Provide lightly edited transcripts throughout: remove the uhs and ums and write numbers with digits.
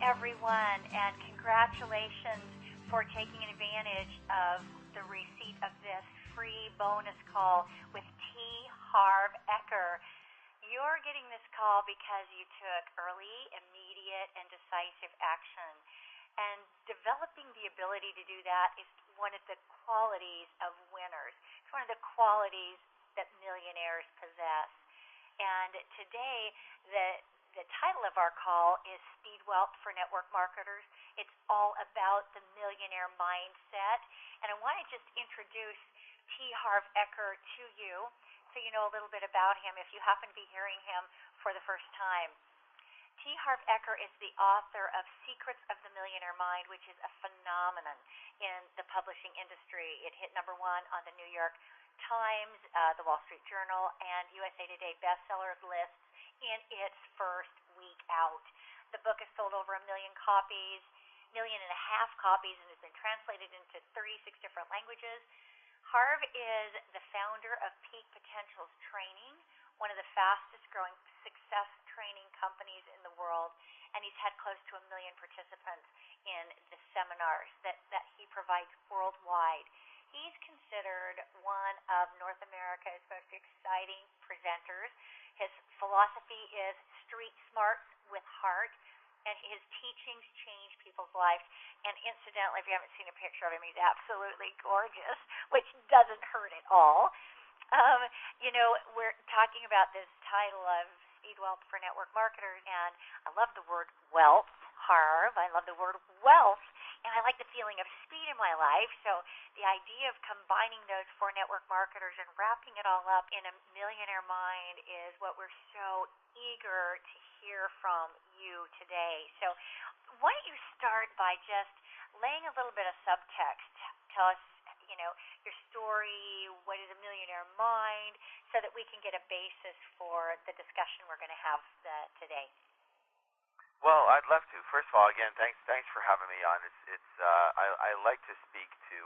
everyone, and congratulations for taking advantage of the receipt of this free bonus call with T. Harv Eker. You're getting this call because you took early, immediate, and decisive action. And developing the ability to do that is one of the qualities of winners. It's one of the qualities that millionaires possess. And today, the title of our call is Speed Wealth for Network Marketers. It's all about the millionaire mindset. And I want to just introduce T. Harv Eker to you so you know a little bit about him if you happen to be hearing him for the first time. T. Harv Eker is the author of Secrets of the Millionaire Mind, which is a phenomenon in the publishing industry. It hit #1 on the New York Times, the Wall Street Journal, and USA Today bestsellers lists in its first week out. The book has sold over 1 million copies, 1.5 million copies, and has been translated into 36 different languages. Harv is the founder of Peak Potentials Training, one of the fastest growing success training companies in the world, and he's had close to 1 million participants in the seminars that he provides worldwide. He's considered one of North America's most exciting presenters. His philosophy is street smarts with heart, and his teachings change people's lives. And incidentally, if you haven't seen a picture of him, he's absolutely gorgeous, which doesn't hurt at all. We're talking about this title of Speed Wealth for Network Marketers, and I love the word wealth, Harv. I love the word wealth, and I like the feeling of speed in my life. So the idea of combining those for network marketers and wrapping it all up in a millionaire mind is what we're so eager to hear from you today. So why don't you start by just laying a little bit of subtext? Tell us, your story, what is a millionaire mind, so that we can get a basis for the discussion we're going to have today. Well, I'd love to. First of all, again, thanks for having me on. I like to speak to,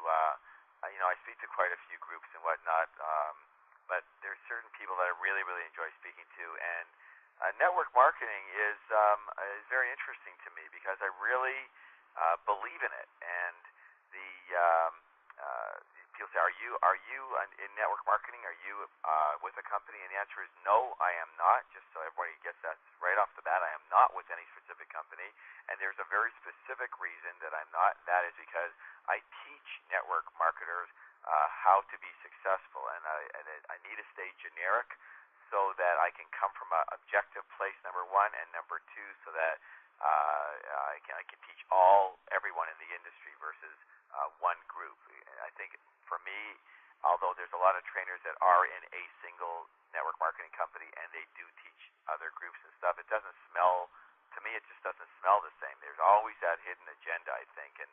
I speak to quite a few groups and whatnot, but there's certain people that I really, really enjoy speaking to, and network marketing is very interesting to me because I really believe in it. And people say, "Are you in network marketing? Are you with a company?" And the answer is no, I am not. Just so everybody gets that right off the bat, I am not with any specific company. And there's a very specific reason that I'm not. And that is because I teach network marketers how to be successful, and I need to stay generic so that I can come from an objective place, number one, and number two, so that I can teach everyone in the industry versus one group. I think for me, although there's a lot of trainers that are in a single network marketing company and they do teach other groups and stuff, it doesn't smell, to me it just doesn't smell the same. There's always that hidden agenda, I think, and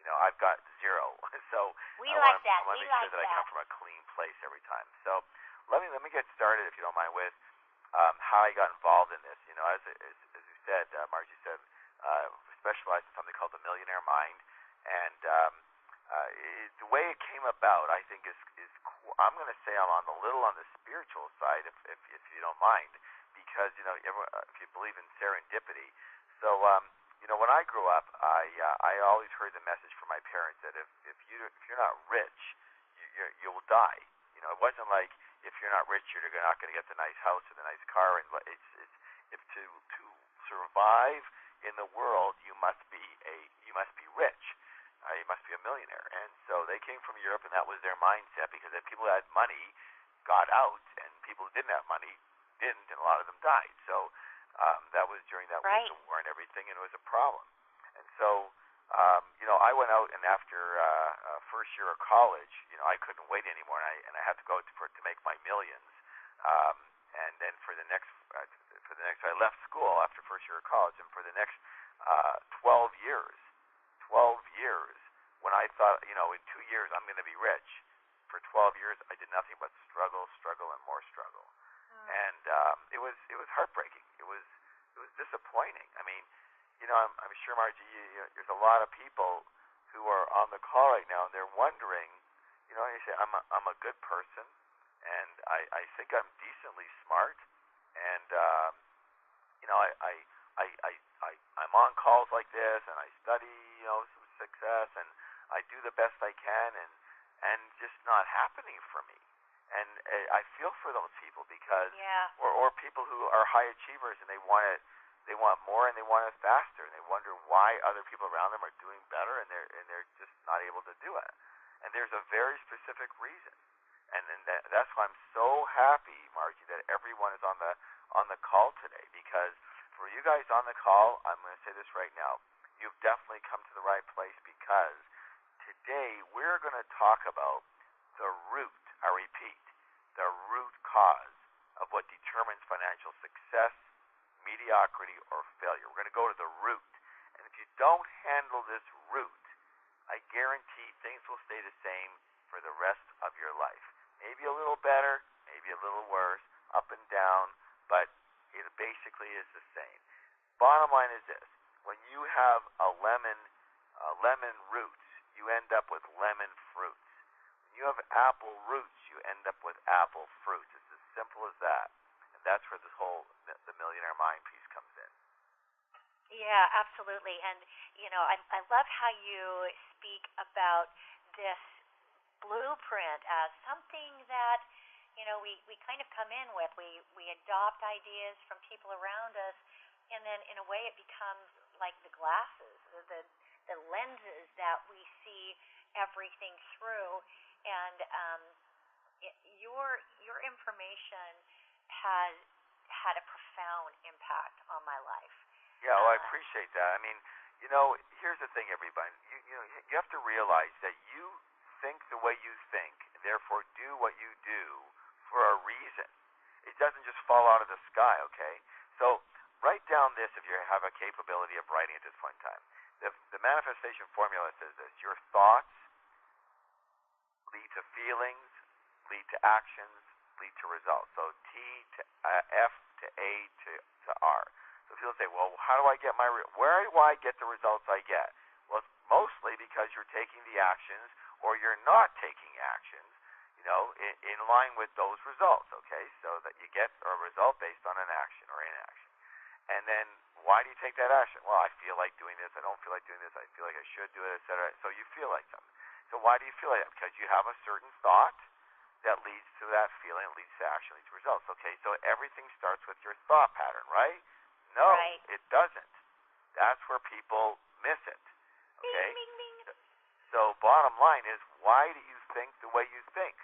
I've got zero. So I want to make sure that I come from a clean place every time. So let me get started, if you don't mind, with how I got involved in this. As you said, Margie said, specialized in something called the Millionaire Mind, and the way it came about, I think, is I'm going to say I'm on the spiritual side, if you don't mind, because if you believe in serendipity. So when I grew up, I always heard the message from my parents that if you're not rich, you will die. It wasn't like if you're not rich, you're not going to get the nice house or the nice car. And if to survive in the world, you must be rich. You must be a millionaire. And so they came from Europe, and that was their mindset, because if people who had money got out, and people who didn't have money didn't, and a lot of them died. So that was during that right. Winter War and everything, and it was a problem. And so, I went out, and after first year of college, I couldn't wait anymore, and I had to go to make my millions. And then for the next, I left school after first year of college, and for the next 12 years, when I thought, in 2 years I'm going to be rich, for 12 years I did nothing but struggle, and more struggle. And it was heartbreaking. It was disappointing. I mean, I'm sure, Margie, there's a lot of people who are on the call right now, and they're wondering, you say, I'm a good person, and I think I'm decently smart, and I I'm on calls like this, and I study, some success, and I do the best I can, and just not happening for me. And I feel for those people because, Yeah. or people who are high achievers and they want more and they want it faster, and they wonder why other people around them are doing better, and they're just not able to do it. And there's a very specific reason, and that's why I'm so happy, Margie, that everyone is on the call today, because for you guys on the call, I'm going to say this right now, you've definitely come to the right place, because today we're going to talk about the root, I repeat, the root cause of what determines financial success, mediocrity, or failure. We're going to go to the root. And if you don't handle this root, I guarantee things will stay the same for the rest of your life. Maybe a little better, maybe a little worse, up and down, but it basically is the same. Bottom line is this: when you have a lemon roots, you end up with lemon fruits. When you have apple roots, you end up with apple fruits. It's as simple as that. And that's where this whole the Millionaire Mind piece comes in. Yeah, absolutely. And, I love how you speak about this blueprint as something that, we kind of come in with. We adopt ideas from people around us, and then in a way it becomes like the glasses, the lenses that we see everything through. And your information has had a profound impact on my life. Yeah, well, I appreciate that. I mean, here's the thing, everybody. You have to realize that you think the way you think, and therefore do what you do for a reason. It doesn't just fall out of the sky, okay? So write down this if you have a capability of writing at this point in time. The manifestation formula says this: your thoughts lead to feelings, lead to actions, lead to results. So T to F to A to R. So people say, well, how do I get where do I get the results I get? Well, it's mostly because you're taking the actions, or you're not taking actions, in line with those results, okay? So that you get a result based on an action or inaction. And then why do you take that action? Well, I feel like doing this, I don't feel like doing this, I feel like I should do it, etc. So you feel like something. So why do you feel like that? Because you have a certain thought that leads to that feeling, leads to action, leads to results. Okay, so everything starts with your thought pattern, right? No, right. It doesn't. That's where people miss it. Okay? Bing, bing, bing. So bottom line is, why do you think the way you think?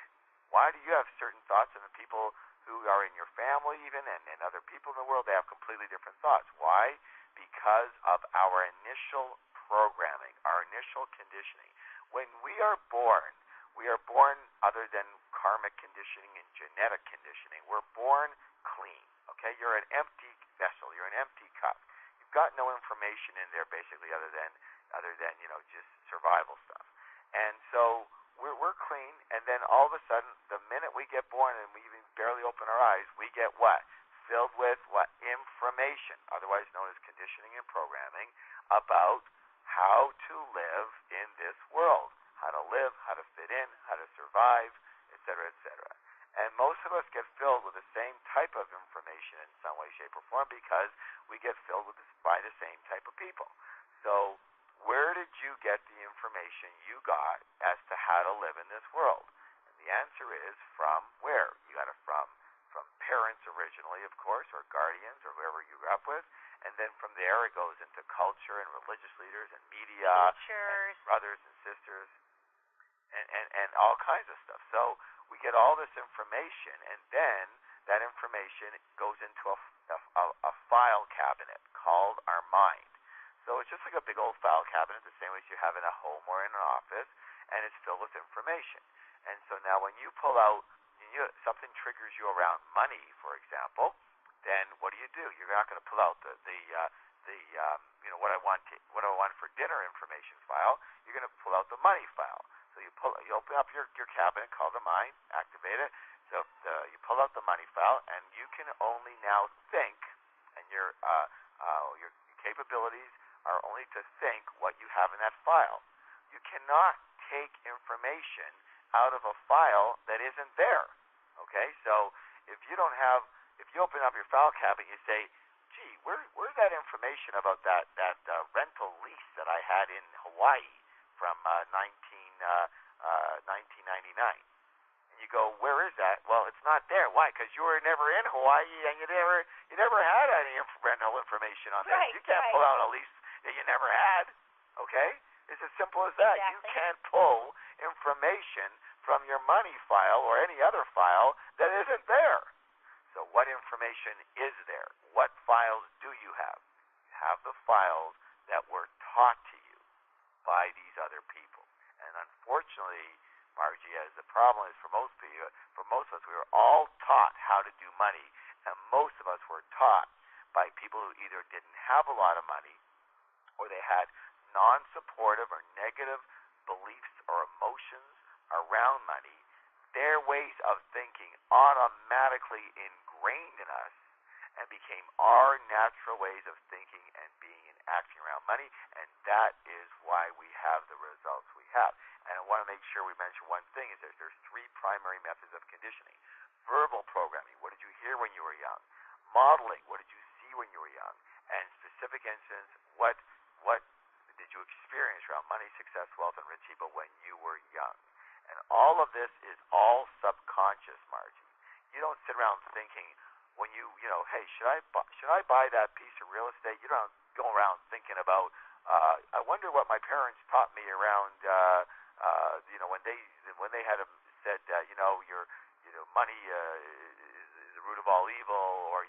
Why do you have certain thoughts, and the people who are in your family even, and other people in the world, they have completely different thoughts? Why? Because of our initial programming, our initial conditioning. When we are born other than karmic conditioning and genetic conditioning. We're born clean, okay? You're an empty vessel. You're an empty cup. You've got no information in there basically other than just survival stuff. And so we're clean, and then all of a sudden, the minute we get born and we even barely open our eyes, we get what? Filled with what? Information, otherwise known as conditioning and programming, about how to live in this world, how to live, how to fit in, how to survive, etc., etc. And most of us get filled with the same type of information in some way, shape, or form, because we get filled by the same type of people. So where did you get the information you got as to how to live in this world? And the answer is from where? You got it from parents originally, of course, or guardians, or whoever you grew up with. And then from there it goes into culture and religious leaders and media, and brothers and sisters, and all kinds of stuff. So we get all this information, and then that information goes into a file cabinet called our mind. So it's just like a big old file cabinet, the same way as you have in a home or in an office, and it's filled with information. And so now when you pull out, something triggers you around money, for example, then what do? You're not going to pull out the what I want for dinner information file. You're going to pull out the money file. So you open up your cabinet called the mind, activate it. So you pull out the money file, and you can only now think, and your capabilities are only to think what you have in that file. You cannot take information out of a file that isn't there. Okay, so if you open up your file cabinet, you say, gee, where's that information about that rental lease that I had in Hawaii from 1999? And you go, where is that? Well, it's not there. Why? Because you were never in Hawaii and you never had any rental information on that. You can't pull out a lease that you never had. Okay? It's as simple as that. Exactly. You can't pull information from your money file or any other file that isn't there. So what information is there? What files do you have? You have the files that were taught to you by these other people. And unfortunately, Margie, as the problem is for most people, for most of us, we were all taught how to do money, and most of us were taught by people who either didn't have a lot of money or they had non-supportive or negative beliefs or emotions around money. Their ways of thinking automatically ingrained in us and became our natural ways of thinking and being and acting around money, and that is why we have the results we have. And I want to make sure we mention one thing, is that there's three primary methods of conditioning. Verbal programming, what did you hear when you were young? Modeling, what did you see when you were young? And specific incidents, what did you experience around money, success, wealth, and rich people when you were young? And all of this is all subconscious, Margie. You don't sit around thinking when hey, should I buy that piece of real estate? You don't go around thinking about, I wonder what my parents taught me around, when they had said, money is the root of all evil, or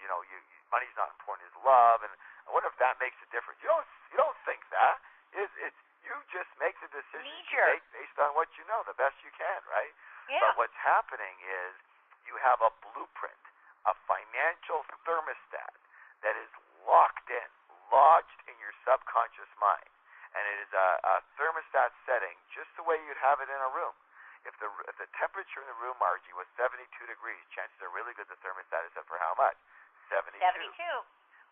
money's not important as love, and I wonder if that makes a difference. You don't think that. It's you just make the decision you make based on what you know the best you can, right? Yeah. But what's happening is you have a blueprint, a financial thermostat that is locked in, lodged in your subconscious mind. And it is a thermostat setting just the way you'd have it in a room. If the temperature in the room, Margie, was 72 degrees, chances are really good the thermostat is set for how much? 72. 72.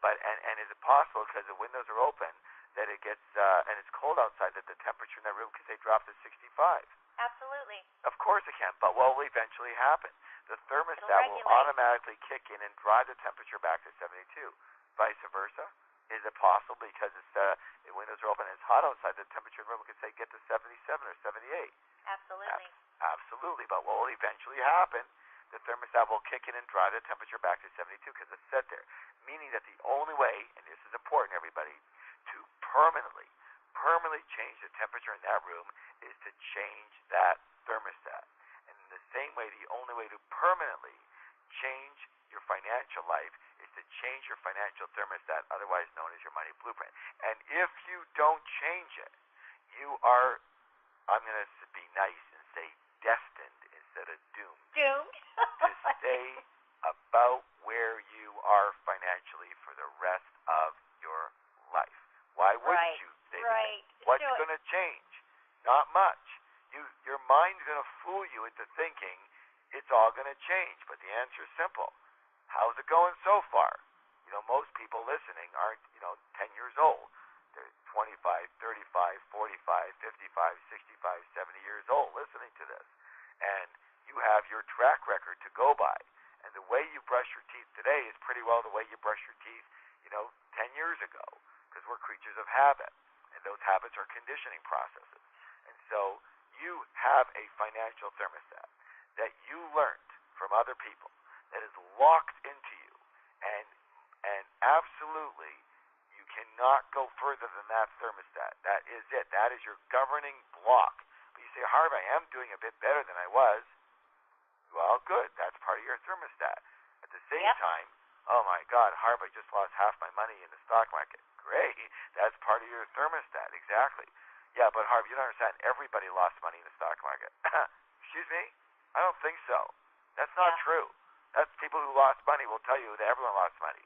But and is it possible, because the windows are open, that it gets and it's cold outside, that the temperature in that room can say drop to 65? Absolutely. Of course it can, but what will eventually happen? The thermostat will automatically kick in and drive the temperature back to 72. Vice versa. Is it possible, because the windows are open and it's hot outside, the temperature in the room can say get to 77 or 78? Absolutely. Absolutely. But what will eventually happen, the thermostat will kick in and drive the temperature back to 72 because it's set there. Meaning that the only way, and this is important, everybody, to permanently change the temperature in that room is to change that thermostat. And in the same way, the only way to permanently change your financial life is to change your financial thermostat, otherwise known as your money blueprint. And if you don't change it, you are, I'm going to be nice and say destined instead of doomed. Doomed. To stay about where you are financially for the rest of your life. Why wouldn't you say that? What's going to change? Not much. Your mind's going to fool you into thinking it's all going to change, but the answer is simple. How's it going so far? Most people listening aren't, 10 years old. They're 25, 35, 45, 55, 65, 70 years old listening to this. And you have your track record to go by. And the way you brush your teeth today is pretty well the way you brush your teeth, 10 years ago, because we're creatures of habit. And those habits are conditioning processes. And so you have a financial thermostat that you learned from other people that is locked into you, and absolutely you cannot go further than that thermostat. That is it. That is your governing block. But you say, Harv, I am doing a bit better than I was. Well, good. That's part of your thermostat. At the same time, oh my God, Harv, I just lost half my money in the stock market. Great. That's part of your thermostat. Exactly. Yeah, but Harv, you don't understand. Everybody lost money in the stock market. Excuse me? I don't think so. That's not true. That's people who lost money will tell you that everyone lost money.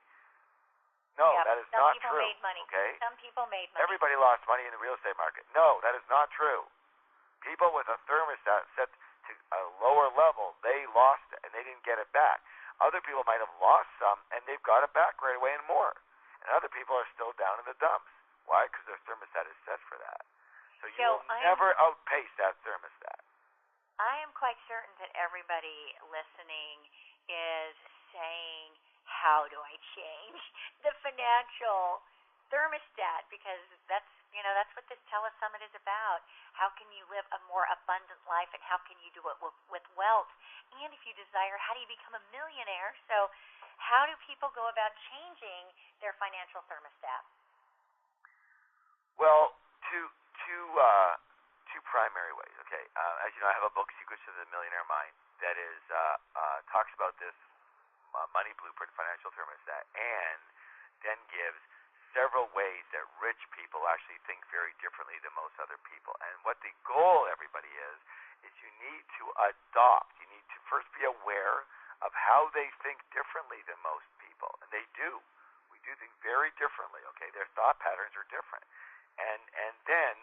No, that is not true. Some people made money. Okay? Some people made money. Everybody lost money in the real estate market. No, that is not true. People with a thermostat set to a lower level, they lost it and they didn't get it back. Other people might have lost some and they've got it back right away and more. And other people are still down in the dumps. Why? Because their thermostat is set for that. So you will never outpace that thermostat. I am quite certain that everybody listening is saying, how do I change the financial thermostat? Because that's what this telesummit is about. How can you live a more abundant life, and how can you do it with wealth? And if you desire, how do you become a millionaire? So, how do people go about changing their financial thermostat? Well, two primary ways. Okay, as you know, I have a book, Secrets of the Millionaire Mind, that is talks about this money blueprint, financial thermostat, and then gives several ways that rich people actually think very differently than most other people. And what the goal, everybody, is you need to adopt. You need to first be aware of how they think differently than most people, and they do. We do think very differently. Okay, their thought patterns are different, and then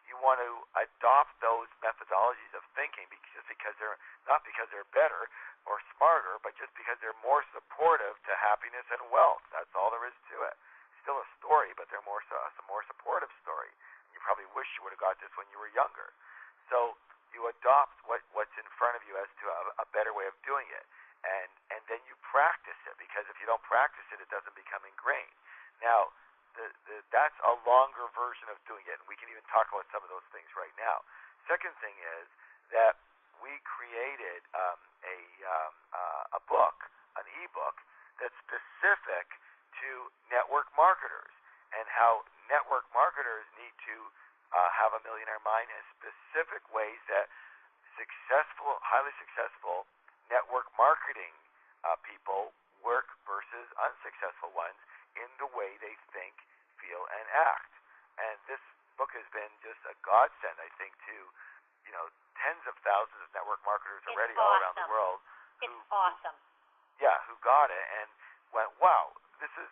you want to adopt those methodologies of thinking just because they're not because they're better or smarter, but just because they're more supportive to happiness and wealth. That's all there is to it. Still a story, but they're more a more supportive story. You probably wish you would have got this when you were younger. So you adopt what's in front of you as to a better way of doing it, and then you practice it, because if you don't practice it, it doesn't become ingrained. Now, that's a longer version of doing it, and we can even talk about some of those things right now. Second thing is that we created a book, an ebook, that's specific to network marketers, and how network marketers need to have a millionaire mind, and specific ways that highly successful network marketing people work versus unsuccessful ones in the way they think, feel, and act. And this book has been just a godsend, I think, to tens of thousands of network marketers already all around the world. It's awesome. Yeah, who got it and went, wow, this is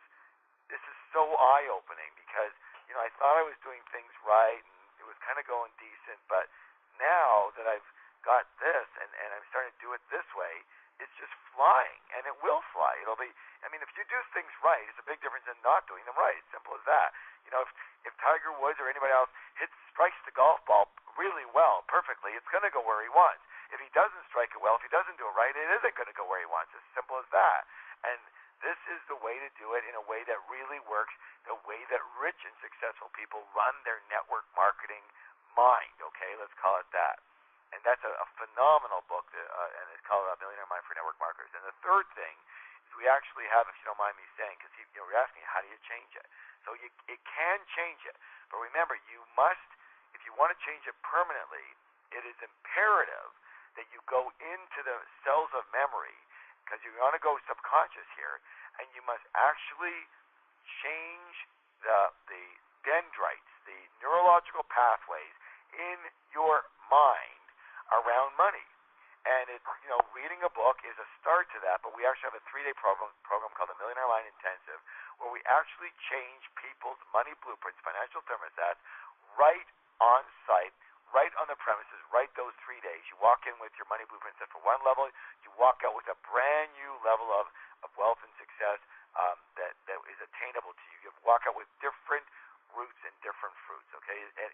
so eye-opening, because I thought I was doing things right and it was kind of going decent, but now that I've got this and I'm starting to do it this way, it's just flying, and it will fly. It'll be. I mean, if you do things right, it's a big difference than not doing them right. It's simple as that. If Tiger Woods or anybody else strikes the golf ball really well, perfectly, it's going to go where he wants. If he doesn't strike it well, if he doesn't do it right, it isn't going to go where he wants. It's simple as that. And this is the way to do it in a way that really works, the way that rich and successful people run their network marketing mind. Okay, let's call it that. And that's a phenomenal book, and it's called Millionaire Mind for Network Marketers. And the third thing is we actually have, if you don't mind me saying, because you're asking how do you change it. So it can change it. But remember, you must, if you want to change it permanently, it is imperative that you go into the cells of memory, because you want to go subconscious here, and you must actually change the dendrites, the neurological pathways in your mind around money. And reading a book is a start to that, but we actually have a 3-day program called the Millionaire Mind Intensive, where we actually change people's money blueprints, financial thermostats, right on site, right on the premises, right those 3 days. You walk in with your money blueprint set for one level, you walk out with a brand new level of wealth and success that is attainable to you. You walk out with different roots and different fruits, okay? And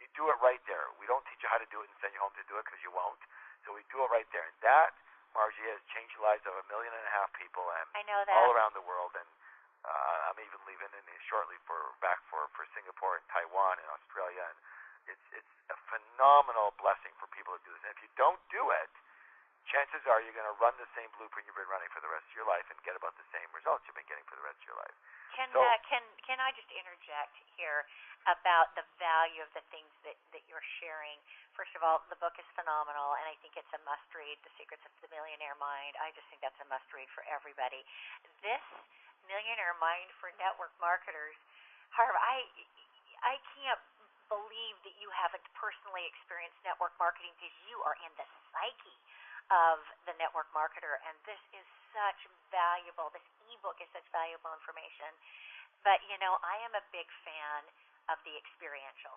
you do it right there. We don't teach you how to do it and send you home to do it, because you won't. So we do it right there. And that, Margie, has changed the lives of 1.5 million people and I know that. all around the world. And I'm even leaving shortly back for Singapore and Taiwan and Australia. And it's a phenomenal blessing for people to do this. And if you don't do it, chances are you're going to run the same blueprint you've been running for the rest of your life and get about the same results you've been getting for the rest of your life. Can I just interject here about the value of the things that you're sharing? First of all, the book is phenomenal, and I think it's a must-read, The Secrets of the Millionaire Mind. I just think that's a must-read for everybody. This Millionaire Mind for Network Marketers, Harv, I can't believe that you haven't personally experienced network marketing, because you are in the psyche of the network marketer, and this is such valuable, this ebook is such valuable information. But, I am a big fan of the experiential,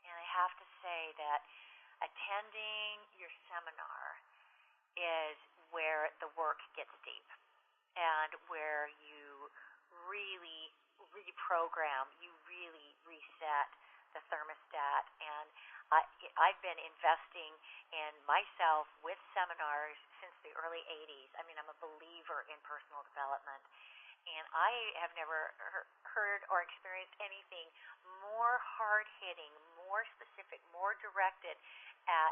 and I have to say that attending your seminar is where the work gets deep, and where you really reprogram, you really reset the thermostat. And I've been investing in myself with seminars since the early 80s. I mean, I'm a believer in personal development. And I have never heard or experienced anything more hard-hitting, more specific, more directed at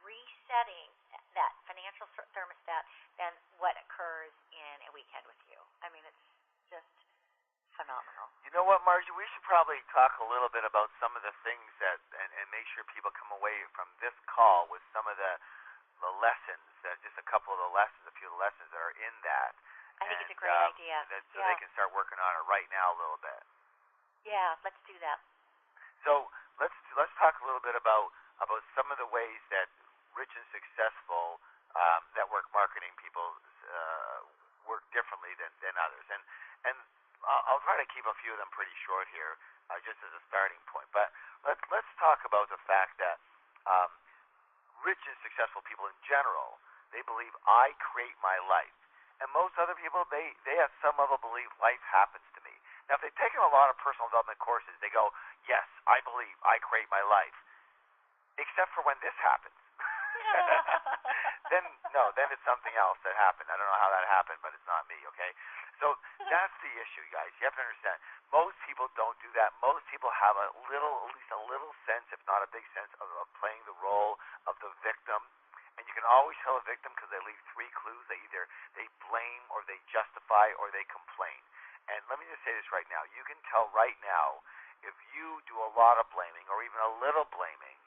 resetting that financial thermostat than what occurs in a weekend with you. I mean, it's just phenomenal. You know what, Margie? We should probably talk a little bit about some of the things that, and make sure people come away from this call with some of the lessons, just a couple of the lessons, a few of the lessons that are in that. I think it's a great idea. So they can start working on it right now a little bit. Yeah, let's do that. So let's talk a little bit about some of the ways that rich and successful network marketing people work differently than others. And I'll try to keep a few of them pretty short here, just as a starting point. But let's talk about the fact that rich and successful people in general, they believe I create my life. And most other people, they at some level believe life happens to me. Now, if they've taken a lot of personal development courses, they go, yes, I believe I create my life. Except for when this happens. Then it's something else that happened. I don't know how that happened, but it's not me, okay? So that's the issue, guys. You have to understand, most people don't do that. Most people have at least a little sense, if not a big sense, of playing the role of the victim. And you can always tell a victim because they leave three clues. They either blame or they justify or they complain. And let me just say this right now. You can tell right now if you do a lot of blaming or even a little blaming,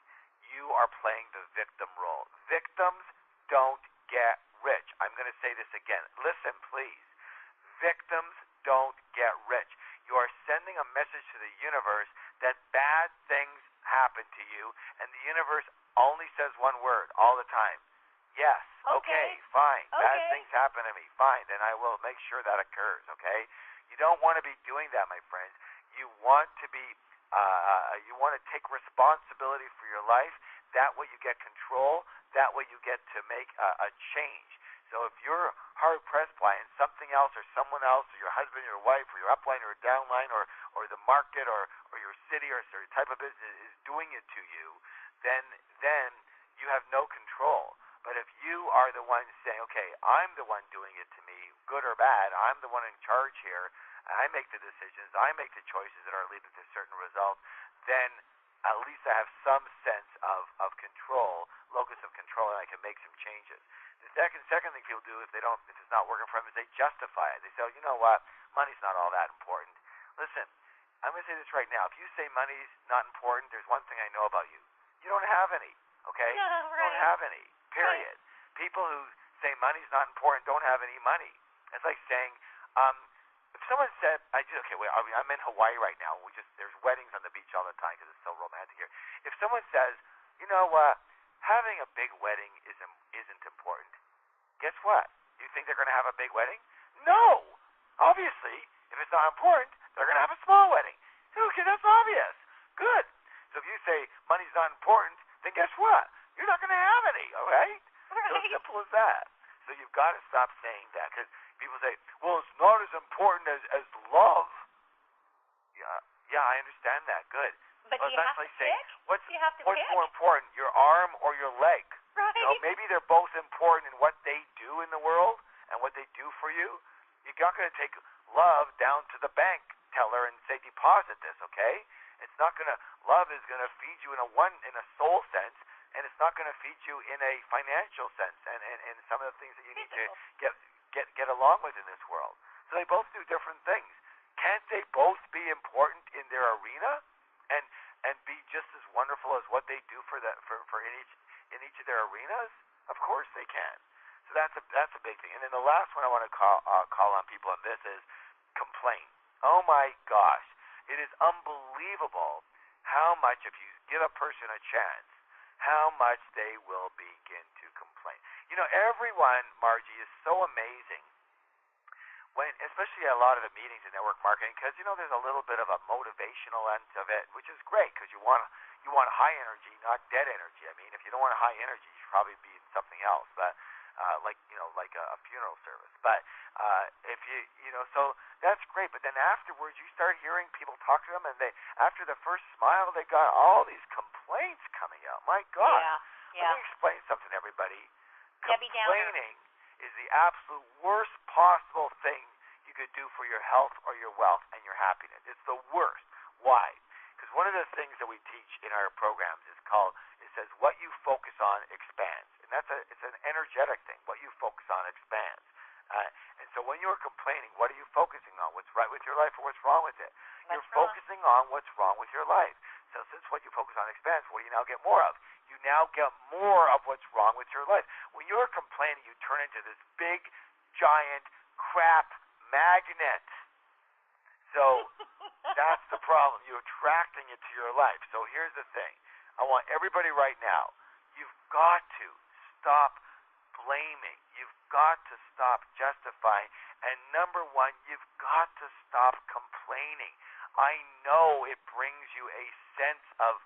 you are playing the victim role. Victims don't get rich. I'm going to say this again. Listen, please. Victims don't get rich. You are sending a message to the universe that bad things happen to you, and the universe only says one word all the time. Yes. Okay, fine. Okay. Bad things happen to me. Fine. Then I will make sure that occurs, okay? You don't want to be doing that, my friends. You want to be you want to take responsibility for your life. That way you get control. That way you get to make a change. So if you're hard-pressed by something else or someone else or your husband or your wife or your upline or downline or the market or your city or your type of business is doing it to you, then you have no control. But if you are the one saying, okay, I'm the one doing it to me, good or bad, I'm the one in charge here, I make the decisions, I make the choices that are leading to certain results, then at least I have some sense of control, locus of control, and I can make some changes. The second thing people do if it's not working for them is they justify it. They say, oh, you know what, money's not all that important. Listen, I'm going to say this right now. If you say money's not important, there's one thing I know about you. You don't have any, okay? Yeah, right. You don't have any, period. Right. People who say money's not important don't have any money. It's like saying, if someone said, I'm in Hawaii right now. There's weddings on the beach all the time because it's so romantic here. If someone says, you know what, having a big wedding isn't important, guess what? You think they're going to have a big wedding? No! Obviously, if it's not important, they're going to have a small wedding. Okay, that's obvious. Good. So if you say money's not important, then guess what? You're not going to have any, all right? So simple as that. So you've got to stop saying that because people say, well, it's not as important as love. Yeah, I understand that. Good. But do you have to pick? What's more important, your arm or your leg? Right. You know, maybe they're both important in what they do in the world and what they do for you. You're not going to take love down to the bank teller and say, deposit this, okay? It's not going to, love is going to feed you in a soul sense, and it's not going to feed you in a financial sense and some of the things that you need to get along with in this world. So they both do different things. Can't they both be important in their arena and be just as wonderful as what they do for in each of their arenas? Of course they can. So that's a big thing. And then the last one I want to call on people on this is complain. Oh my gosh, it is unbelievable how much, if you give a person a chance, how much they will begin to complain. You know, everyone, Margie, is so amazing when, especially a lot of the meetings in network marketing, because you know there's a little bit of a motivational end of it, which is great because you want high energy, not dead energy. I mean, if you don't want high energy, you should probably be in something else, but like a funeral service. But if so that's great. But then afterwards, you start hearing people talk to them, and after the first smile, they got all these complaints coming out. My God. Yeah. Let me explain something, everybody. Debbie Downer. complaining is the absolute worst possible thing you could do for your health or your wealth and your happiness. It's the worst. Why? Because one of the things that we teach in our programs is called, it says, what you focus on expands. And it's an energetic thing. What you focus on expands. And so when you're complaining, what are you focusing on? What's right with your life or what's wrong with it? You're focusing on what's wrong with your life. So since what you focus on expands, what do you now get more of? You now get more of what's wrong with your life. When you're complaining, you turn into this big, giant crap magnet. So that's the problem. You're attracting it to your life. So here's the thing. I want everybody right now, you've got to stop blaming. You've got to stop justifying. And number one, you've got to stop complaining. I know it brings you a sense of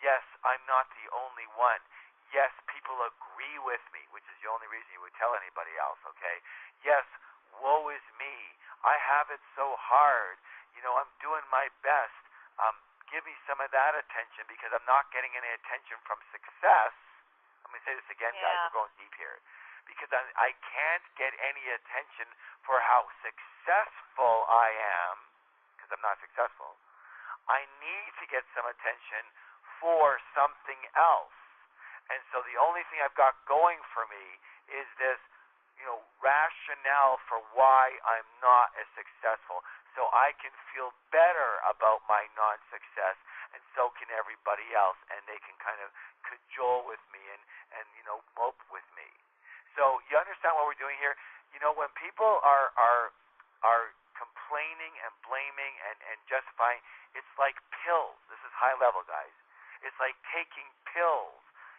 yes, I'm not the only one. Yes, people agree with me, which is the only reason you would tell anybody else, okay? Yes, woe is me. I have it so hard. I'm doing my best. Give me some of that attention because I'm not getting any attention from success. Let me say this again, guys. We're going deep here. Because I can't get any attention for how successful I am because I'm not successful. I need to get some attention for something else. And so the only thing I've got going for me is this, rationale for why I'm not as successful. So I can feel better about my non-success, and so can everybody else, and they can kind of cajole with me and mope with me. So you understand what we're doing here? When people are complaining and blaming and justifying, it's like pills. This is high level, guys. It's like taking pills.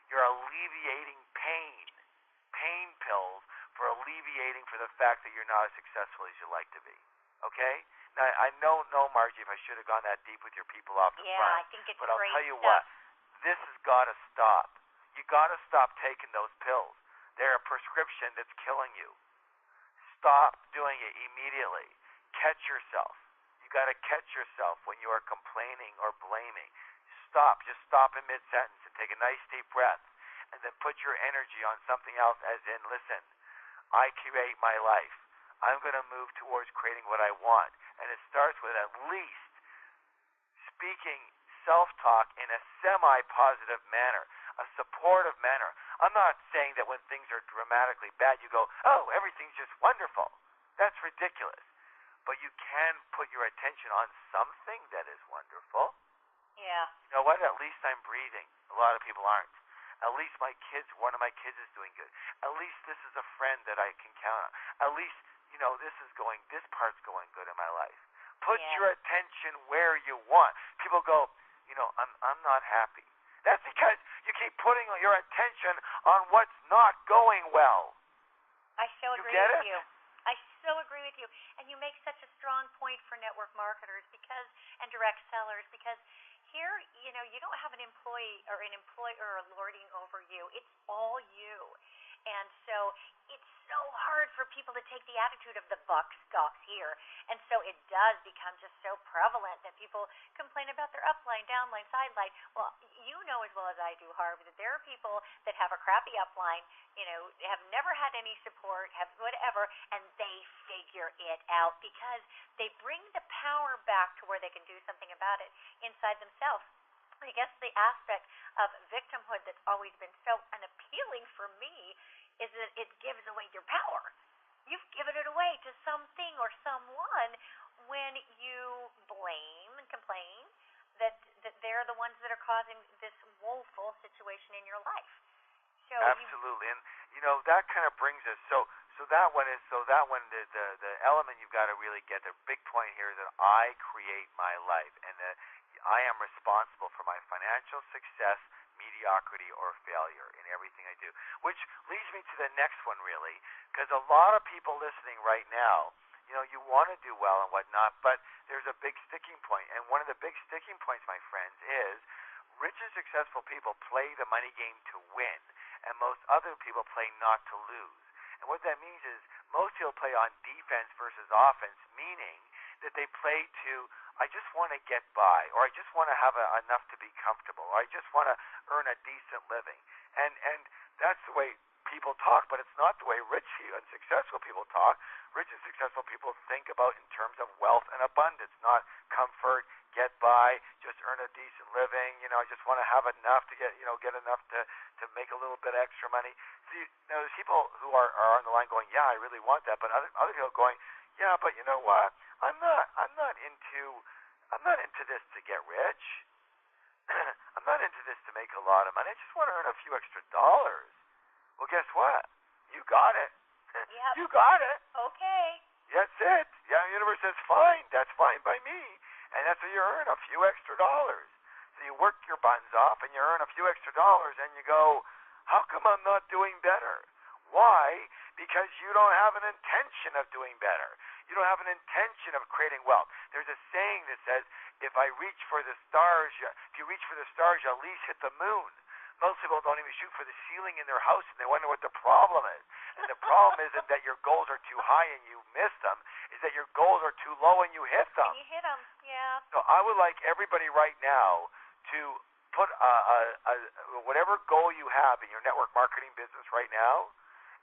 You're alleviating pain pills for alleviating for the fact that you're not as successful as you like to be. Okay? Now, I know, Margie, if I should have gone that deep with your people off the front. Yeah, I think it's but I'll great tell you stuff. what, this has got to stop. You got to stop taking those pills. They're a prescription that's killing you. Stop doing it immediately. Catch yourself. You got to catch yourself when you are complaining or blaming. Stop. Just stop in mid-sentence and take a nice deep breath. And then put your energy on something else, as in, listen, I create my life. I'm going to move towards creating what I want. And it starts with at least speaking self-talk in a semi-positive manner, a supportive manner. I'm not saying that when things are dramatically bad, you go, oh, everything's just wonderful. That's ridiculous. But you can put your attention on something that is wonderful. Yeah. You know what? At least I'm breathing. A lot of people aren't. At least one of my kids is doing good. At least this is a friend that I can count on. At least, this part's going good in my life. Put your attention where you want. People go, I'm not happy. That's because you keep putting your attention on what's not going well. I so agree with you. I so agree with you. And you make such a strong point for network marketers and direct sellers because here, you don't have an employee or an employer lording over you. It's all you. And so it's so hard for people to take the attitude of the buck stops here. And so it does become just so prevalent that people complain about their upline, downline, sideline. Well, you know as well as I do, Harv, that there are people that have a crappy upline, have never had any support, have whatever, and they figure it out because they bring the power back to where they can do something about it inside themselves. I guess the aspect of victimhood that's always been so unappealing for me is that it gives away your power. You've given it away to something or someone when you blame and complain that they're the ones that are causing this woeful situation in your life. So absolutely, and that kind of brings us. So that one the element you've got to really get. The big point here is that I create my life, and that I am responsible for my financial success, mediocrity, or failure in everything I do. Which leads me to the next one, really, because a lot of people listening right now, you want to do well and whatnot, but there's a big sticking point. And one of the big sticking points, my friends, is rich and successful people play the money game to win, and most other people play not to lose. And what that means is most people play on defense versus offense, meaning that they play to, I just want to get by, or I just want to have enough to be comfortable, or I just want to earn a decent living. And that's the way people talk, but it's not the way rich and successful people talk. Rich and successful people think about in terms of wealth and abundance, not comfort, get by, just earn a decent living. I just want to have enough to get enough to make a little bit extra money. See, there's people who are on the line going, yeah, I really want that, but other people going, yeah, but you know what? I'm not into this to get rich. I'm not into this to make a lot of money. I just want to earn a few extra dollars. Well, guess what? You got it. Yep. You got it. Okay. That's it. Yeah, the universe says, fine. That's fine by me. And that's how you earn a few extra dollars. So you work your buttons off and you earn a few extra dollars and you go, how come I'm not doing better? Why? Because you don't have an intention of doing better. You don't have an intention of creating wealth. There's a saying that says, if you reach for the stars, you at least hit the moon. Most people don't even shoot for the ceiling in their house, and they wonder what the problem is. And the problem isn't that your goals are too high and you miss them, is that your goals are too low and you hit them. And you hit them, yeah. So I would like everybody right now to put whatever goal you have in your network marketing business right now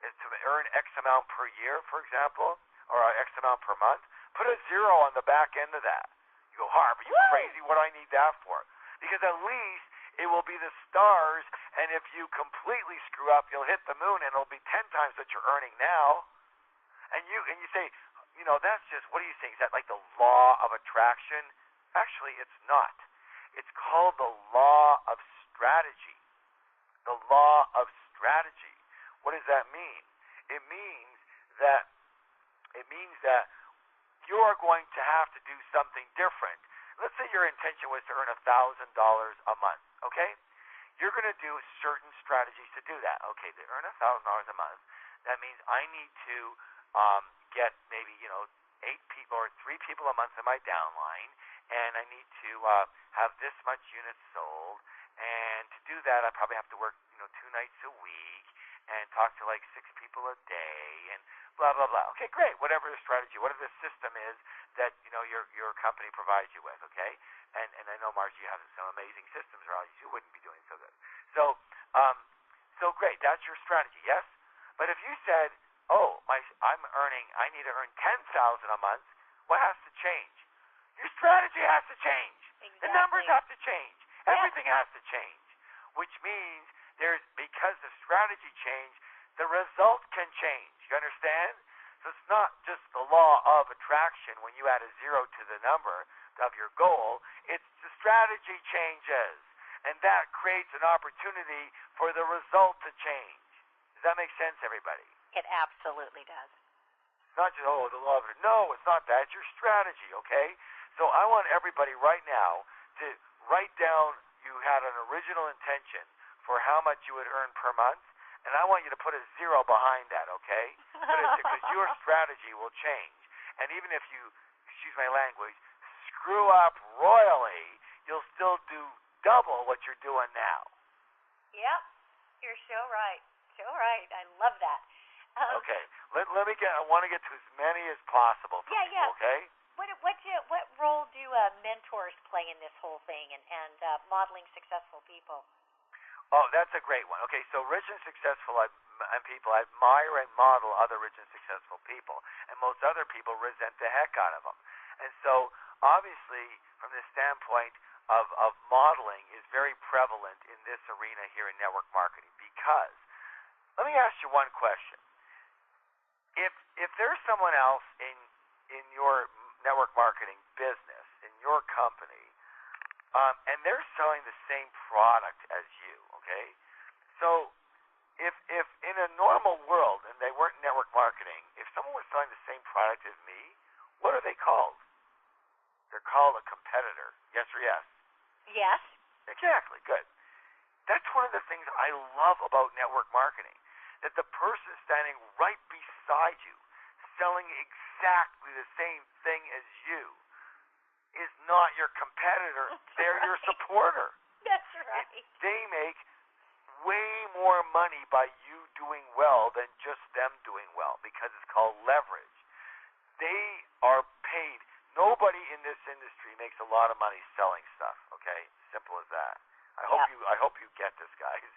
is to earn X amount per year, for example, or X amount per month. Put a 0 on the back end of that. You go, Harv, are you crazy? What do I need that for? Because at least it will be the stars, and if you completely screw up, you'll hit the moon, and it'll be 10 times what you're earning now. And you say, that's just, what do you think? Is that like the law of attraction? Actually, it's not. It's called the law of strategy. The law of strategy. What does that mean? It means that you are going to have to do something different. Let's say your intention was to earn $1,000 a month, okay? You're going to do certain strategies to do that. Okay, to earn $1,000 a month, that means I need to get maybe, 8 people or 3 people a month in my downline, and I need to have this much units sold. And to do that, I probably have to work, 2 nights a week and talk to like 6 people a day and blah, blah, blah. Okay, great. Whatever the strategy, whatever the system is that, your company provides you with, okay? And I know, Margie, you have some amazing systems, or else you wouldn't be doing so good. So great. That's your strategy, yes? But if you said, I need to earn $10,000 a month, what has to change? Your strategy has to change. Exactly. The numbers have to change. Everything has to change, which means because the strategy changed, the result can change. You understand? So it's not just the law of attraction when you add a 0 to the number of your goal. It's the strategy changes, and that creates an opportunity for the result to change. Does that make sense, everybody? It absolutely does. It's not just, the law of it. No, it's not that. It's your strategy, okay? So I want everybody right now to write down you had an original intention for how much you would earn per month, and I want you to put a 0 behind that, okay? Because your strategy will change. And even if you, excuse my language, screw up royally, you'll still do double what you're doing now. Yep. You're so right. So right. I love that. Okay. Let me I want to get to as many as possible for people, okay? What role do mentors play in this whole thing and modeling successful people? Oh, that's a great one. Okay, so rich and successful people admire and model other rich and successful people, and most other people resent the heck out of them. And so, obviously, from the standpoint of modeling is very prevalent in this arena here in network marketing. Because, let me ask you one question. If there's someone else in your network marketing business, in your company, and they're selling the same product as you, okay? So if in a normal world, and they weren't network marketing, if someone was selling the same product as me, what are they called? They're called a competitor. Yes or yes? Yes. Exactly. Good. That's one of the things I love about network marketing, that the person standing right beside you, selling exactly the same thing as you, is not your competitor. They're your supporter. That's right. They make way more money by you doing well than just them doing well, because it's called leverage. They are paid. Nobody in this industry makes a lot of money selling stuff, okay? Simple as that. I hope you get this, guys.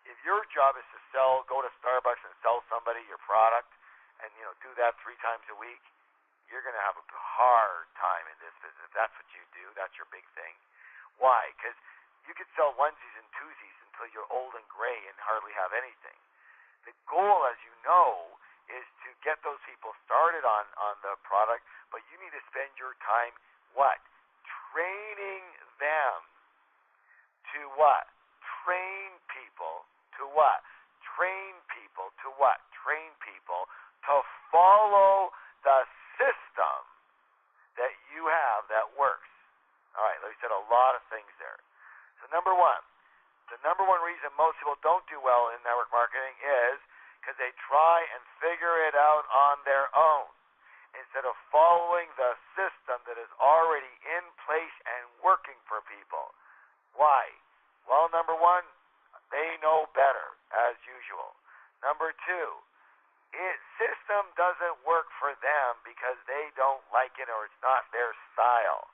If your job is to go to Starbucks and sell somebody your product, and do that 3 times a week, you're going to have a hard time in this business. That's what you do. That's your big thing. Why? Because you could sell onesies and twosies until you're old and gray and hardly have anything. The goal, as you know, is to get those people started on the product, but you need to spend your time what? Training them to what? Train people to what? Train people to what? Train people to follow the system that you have that works. All right, like I said, a lot of things there. So the number one reason most people don't do well in network marketing is because they try and figure it out on their own instead of following the system that is already in place and working for people. Why? Well, number one, they know better, as usual. Number two, system doesn't work for them because they don't like it or it's not their style.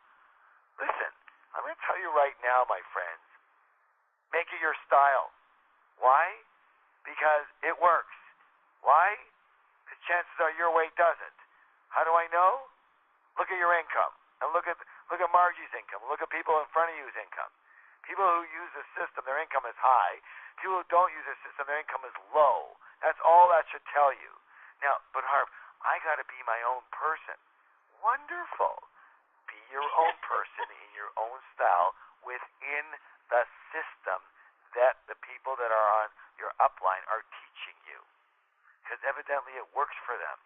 Listen, I'm going to tell you right now, my friends, make it your style. Why? Because it works. Why? Because chances are your way doesn't. How do I know? Look at your income. And look at Margie's income. Look at people in front of you's income. People who use the system, their income is high. People who don't use the system, their income is low. That's all that should tell you. Now, but Harv, I got to be my own person. Wonderful. Be your own person in your own style within the system that the people that are on your upline are teaching you. Because evidently it works for them.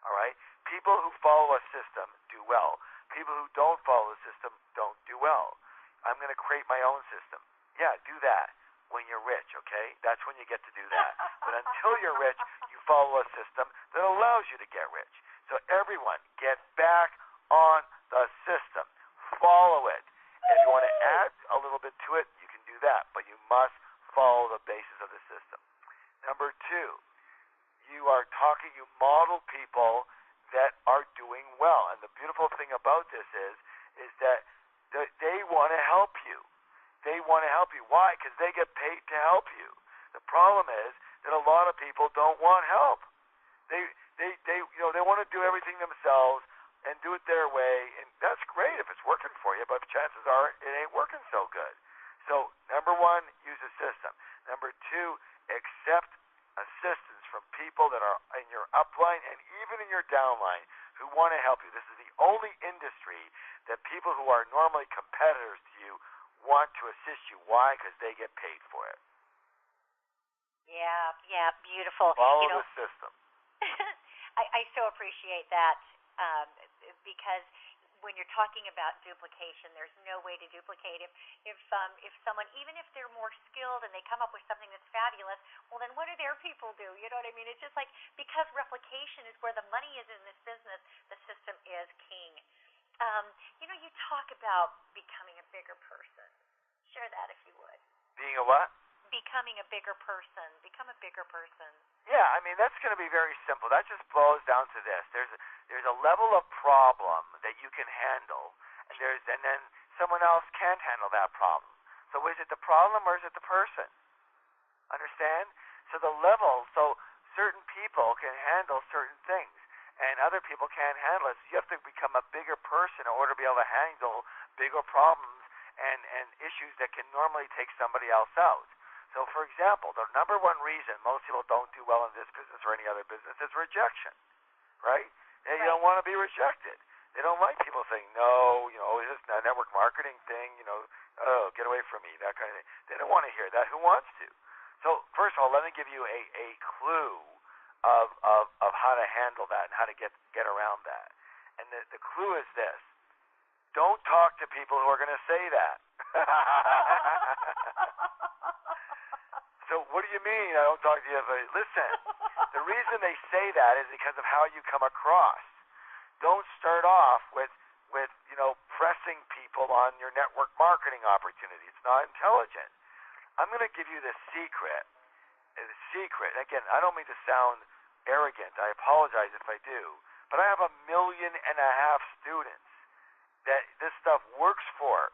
All right? People who follow a system do well. People who don't follow the system don't do well. I'm going to create my own system. Yeah, do that when you're rich, okay? That's when you get to do that. But until you're rich, you follow a system that allows you to get rich. So everyone, get back on the system. Follow it. If you want to add a little bit to it, you can do that. But you must follow the basis of the system. Number two, you model people that are doing well. And the beautiful thing about this is that they want to help you. They want to help you. Why? Because they get paid to help you. The problem is that a lot of people don't want help. They want to do everything themselves and do it their way, and that's great if it's working for you, but chances are it ain't working so good. So, number one, use a system. Number two, accept assistance from people that are in your upline and even in your downline who want to help you. This is the only industry that people who are normally competitors to you want to assist you. Why? Because they get paid for it. Yeah, beautiful. Follow the system. I so appreciate that because when you're talking about duplication, there's no way to duplicate. If someone, even if they're more skilled and they come up with something that's fabulous, well, then what do their people do? You know what I mean? It's just like, because replication is where the money is in this business, the system is king. You talk about becoming a bigger person. Share that if you would. Being a what? Becoming a bigger person. Become a bigger person. Yeah, I mean, that's going to be very simple. That just boils down to this. There's a level of problem that you can handle, and then someone else can't handle that problem. So is it the problem or is it the person? Understand? So certain people can handle certain things, and other people can't handle it. So you have to become a bigger person in order to be able to handle bigger problems and issues that can normally take somebody else out. So, for example, the number one reason most people don't do well in this business or any other business is rejection, right? They don't want to be rejected. They don't like people saying, no, is this a network marketing thing? Oh, get away from me, that kind of thing. They don't want to hear that. Who wants to? So, first of all, let me give you a clue of how to handle that and how to get around that. And the clue is this. Don't talk to people who are going to say that. So what do you mean I don't talk to you? Listen, the reason they say that is because of how you come across. Don't start off with pressing people on your network marketing opportunity. It's not intelligent. I'm going to give you the secret. The secret. Again, I don't mean to sound arrogant. I apologize if I do. But I have 1.5 million students that this stuff works for.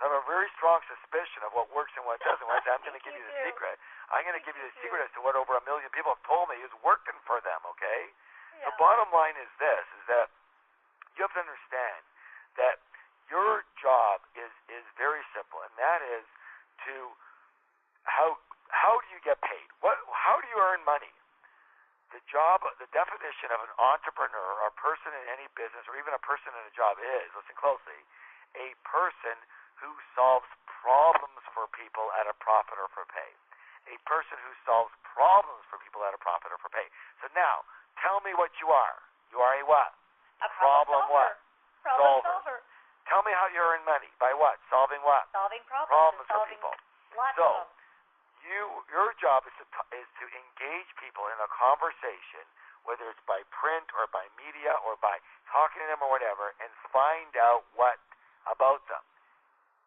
So I have a very strong suspicion of what works and what doesn't. When I say I'm going to give you the do. secret, I'm going to give you the secret as to what over 1 million people have told me is working for them, okay? Yeah. The bottom line is this, is that you have to understand that your job is very simple, and that is to how do you get paid? How do you earn money? The definition of an entrepreneur or a person in any business or even a person in a job is, listen closely, a person who solves problems for people at a profit or for pay. A person who solves problems for people at a profit or for pay. So now, tell me what you are. You are a what? A problem solver. What? Problem solver. Tell me how you earn money. By what? Solving what? Solving problems. Problems for solving people. Lots of them. Your job is to engage people in a conversation, whether it's by print or by media or by talking to them or whatever, and find out what about them,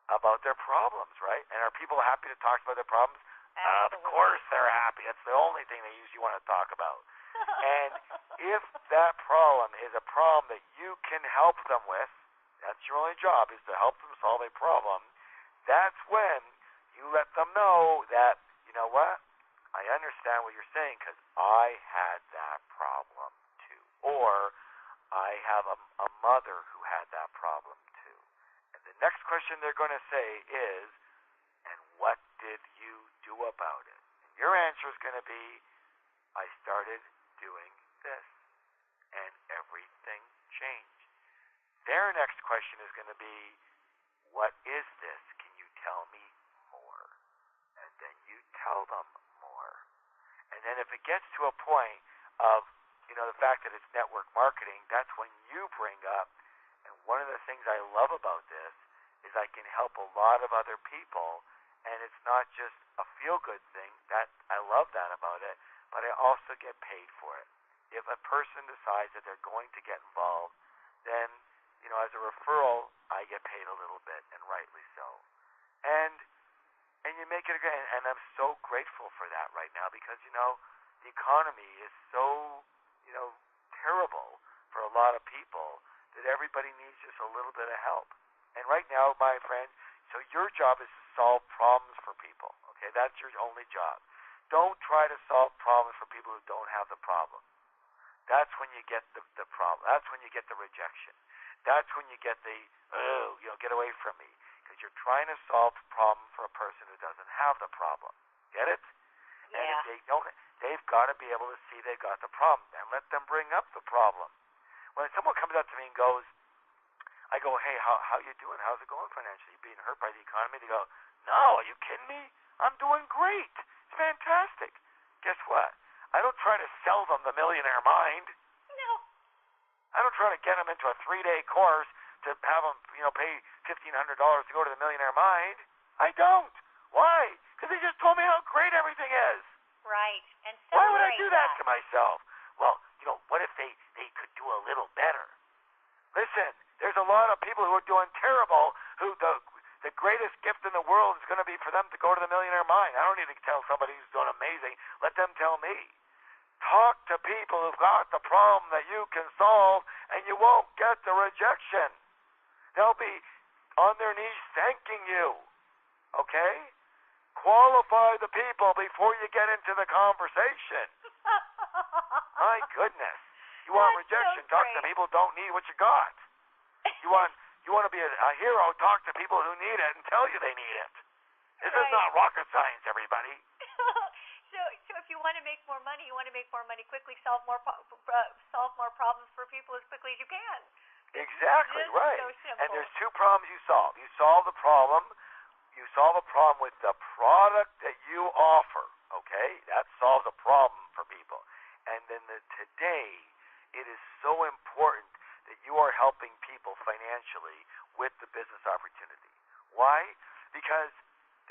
about their problems, right? And are people happy to talk about their problems? Absolutely. Of course they're happy. That's the only thing they usually want to talk about. And if that problem is a problem that you can help them with, that's your only job, is to help them solve a problem, that's when you let them know that, you know what, I understand what you're saying because I had that problem too. Or I have a mother who had that problem too. And the next question they're going to say is, and what did you do about it? And your answer is going to be, I started doing this, and everything changed. Their next question is going to be, what is this? Can you tell me more? And then you tell them more. And then if it gets to a point of, the fact that it's network marketing, that's when you bring up, and one of the things I love about this is I can help a lot of other people, and it's not just a feel-good thing. That I love that about it, but I also get paid for it. If a person decides that they're going to get involved, then, as a referral, I get paid a little bit, and rightly so. And you make it again, and I'm so grateful for that right now because, the economy is so, terrible for a lot of people that everybody needs just a little bit of help. And right now, my friend, so your job is to solve problems for people, okay? That's your only job. Don't try to solve problems for people who don't have the problem. That's when you get the problem. That's when you get the rejection. That's when you get the, get away from me. Because you're trying to solve a problem for a person who doesn't have the problem. Get it? Yeah. And if they don't, they've got to be able to see they've got the problem and let them bring up the problem. When someone comes up to me and goes, I go, hey, how you doing? How's it going financially? You being hurt by the economy? They go, no, are you kidding me? I'm doing great. It's fantastic. Guess what? I don't try to sell them the Millionaire Mind. No. I don't try to get them into a 3-day course to have them, pay $1,500 to go to the Millionaire Mind. I don't. Why? Because they just told me how great everything is. Right. And why would I do that to myself? Well, what if they could do a little better? Listen, there's a lot of people who are doing terrible who the greatest gift in the world is going to be for them to go to the Millionaire Mind. I don't need to tell somebody who's doing amazing. Let them tell me. Talk to people who've got the problem that you can solve, and you won't get the rejection. They'll be on their knees thanking you. Okay? Qualify the people before you get into the conversation. My goodness. You want rejection, so talk to people who don't need what you got. You want to be a hero, talk to people who need it and tell you they need it. This is not rocket science, everybody. So if you want to make more money, you want to make more money quickly, solve more problems for people as quickly as you can. Exactly, right. So simple. And there's two problems you solve. You solve the problem. You solve a problem with the product that you offer, okay? That solves a problem for people. And then today, it is so important that you are helping people financially with the business opportunity. Why? Because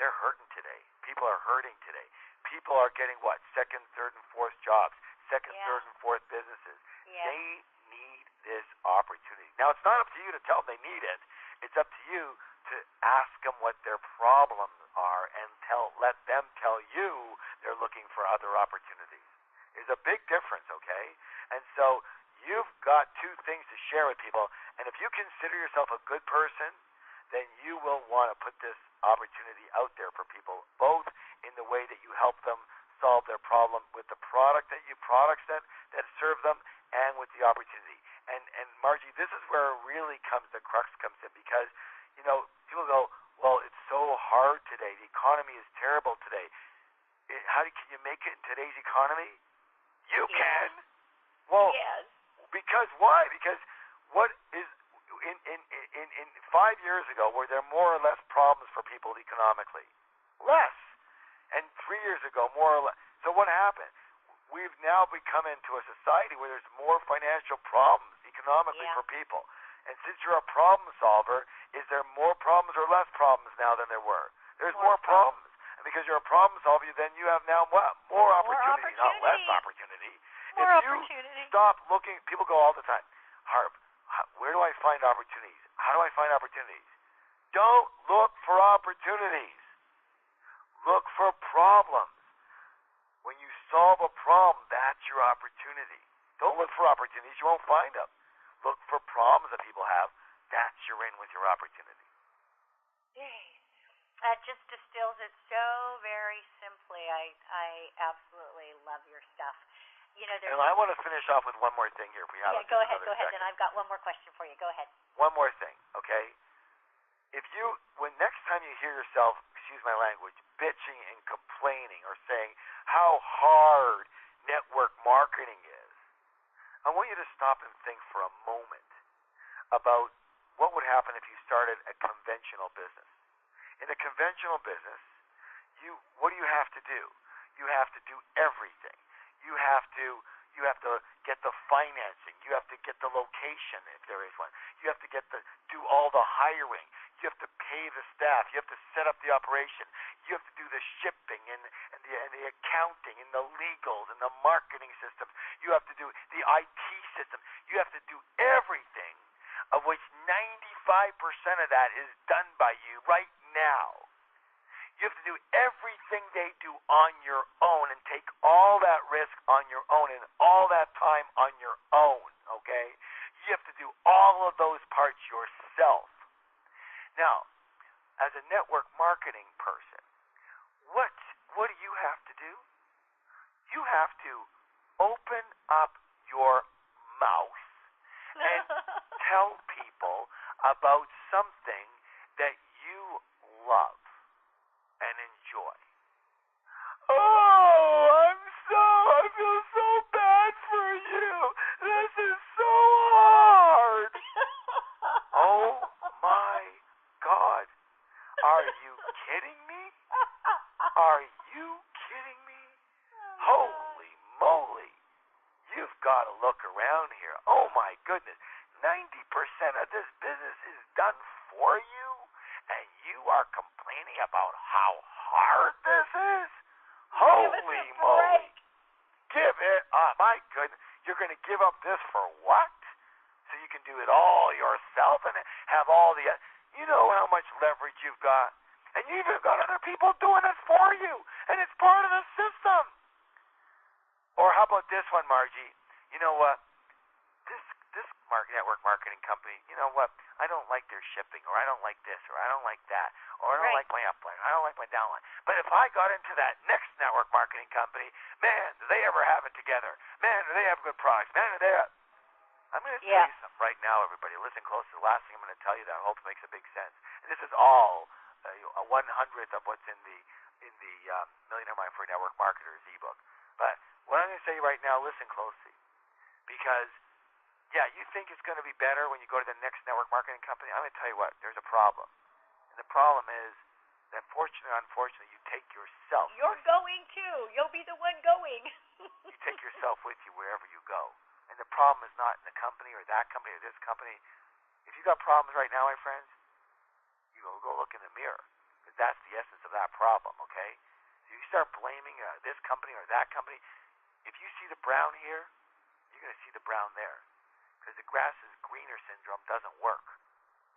they're hurting today. People are hurting today. People are getting second, third, and fourth jobs, second, third, and fourth businesses. Yeah. They need this opportunity. Now, it's not up to you to tell them they need it. It's up to you to ask them what their problems are and let them tell you they're looking for other opportunities. There's a big difference, okay? And so you've got two things to share with people. And if you consider yourself a good person, then you will want to put this opportunity out there for people, both in the way that you help them solve their problem with the products that serve them, and with the opportunity. And Margie, this is where really the crux comes in, because people go, well, it's so hard today. The economy is terrible today. Can you make it in today's economy? You can. Well, yes. Because why? Because what is in 5 years ago, were there more or less problems for people economically? Less. And 3 years ago, more or less. So what happened? We've now become into a society where there's more financial problems economically for people. And since you're a problem solver, is there more problems or less problems now than there were? There's more problems. And because you're a problem solver, then you have now what? More opportunity, not less opportunity. More if opportunity. You stop looking, people go all the time, Harp, where do I find opportunities? How do I find opportunities? Don't look for opportunities. Look for problems. When you solve a problem, that's your opportunity. Don't look for opportunities. You won't find them. Look for problems that people have. That's your in with your opportunity. Yay. That just distills it so very simply. I absolutely love your stuff. And I want to finish off with one more thing here. If we have go ahead. Then I've got one more question for you. Go ahead. One more thing, okay? When next time you hear yourself, excuse my language, bitching and complaining or saying how hard network marketing is, I want you to stop and think for a moment about what would happen if you started a conventional business. In a conventional business, what do you have to do? You have to do everything. You have to get the financing. You have to get the location if there is one. You have to do all the hiring. You have to pay the staff. You have to set up the operation. You have to do the shipping and the accounting and the legals and the marketing systems. You have to do the IT system. You have to do everything, of which 95% of that is done by you right now. You have to do everything they do on your own and take all that risk on your own and all that time on your own, okay? You have to do all of those parts yourself. Now, as a network marketing person, what do you have to do? You have to open up your mouth and tell people about something that you love and enjoy. Oh, I feel so bad for you. This is so hard. Oh my God. Are you kidding me? Are you kidding me? Holy moly. You've got to look around here. Oh my goodness. 90% of this business is done for you, and you are complaining about how hard this is? Holy moly. Give it up. My goodness. You're going to give up this for what? So you can do it all yourself and have all the... You know how much leverage you've got. And you've even got other people doing it for you. And it's part of the system. Or how about this one, Margie? You know what? This network marketing company, you know what? I don't like their shipping, or I don't like this, or I don't like that, or I don't like my upline, I don't like my downline. But if I got into that next network marketing company, man, do they ever have it together? Man, do they have good products? Man, do they have... I'm going to tell you something right now, everybody. Listen close to the last thing I'm going to tell you that I hope it makes a big sense. And this is all a 100th of what's in the Millionaire Mindset for Network Marketers ebook. But what I'm going to say right now, listen closely. Because, yeah, you think it's going to be better when you go to the next network marketing company. I'm going to tell you what, there's a problem. And the problem is that unfortunately, you take yourself. You're going too. You'll be the one going. You take yourself with you wherever you go. And the problem is not in the company or that company or this company. If you got problems right now, my friends, you go look in the mirror. Because that's the essence of that problem, okay? So you start blaming this company or that company. If you see the brown here, you're going to see the brown there. Because the grass is greener syndrome doesn't work.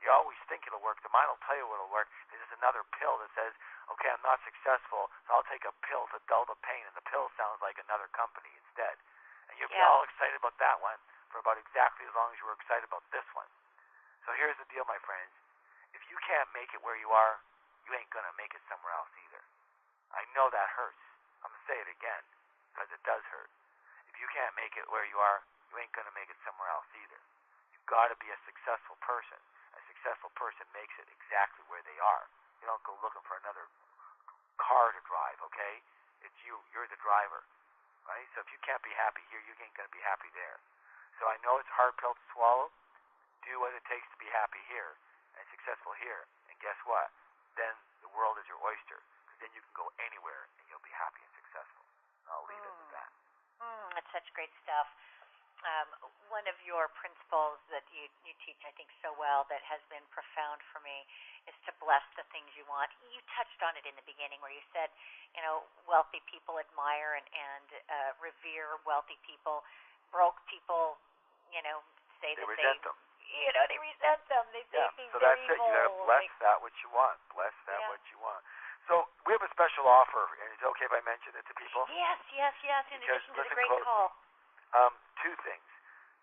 You always think it'll work. The mind will tell you what'll work. There's just another pill that says, okay, I'm not successful, so I'll take a pill to dull the pain. And the pill sounds like another company instead. And you'll be all excited about that one for about exactly as long as you were excited about this one. So here's the deal, my friends. If you can't make it where you are, you ain't going to make it somewhere else either. I know that hurts. I'm going to say it again because it does hurt. If you can't make it where you are, you ain't going to make it somewhere else either. You've got to be a successful person. A successful person makes it exactly where they are. You don't go looking for another car to drive, okay? It's you. You're the driver, right? So if you can't be happy here, you ain't going to be happy there. So I know it's a hard pill to swallow. Do what it takes to be happy here and successful here. And guess what? Then the world is your oyster. Because then you can go anywhere and you'll be happy and successful. I'll leave it at that. That's such great stuff. One of your principles that you teach, I think, so well that has been profound for me is to bless the things you want. You touched on it in the beginning where you said, wealthy people admire and revere wealthy people. Broke people, say they that resent them. They resent them. They say things so very that's it. evil. You got to bless that what you want. Bless that what you want. So we have a special offer, and it's okay if I mention it to people? Yes. In addition to the great call. Two things.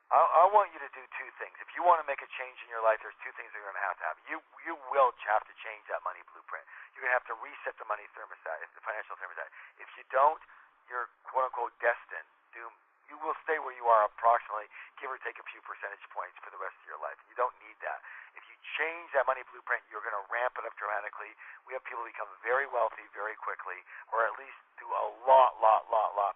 I want you to do two things. If you want to make a change in your life, there's two things that you're going to have. You will have to change that money blueprint. You're going to have to reset the money thermostat, the financial thermostat. If you don't, you're quote-unquote destined, doomed. You will stay where you are approximately, give or take a few percentage points for the rest of your life. You don't need that. If you change that money blueprint, you're going to ramp it up dramatically. We have people become very wealthy very quickly, or at least do a lot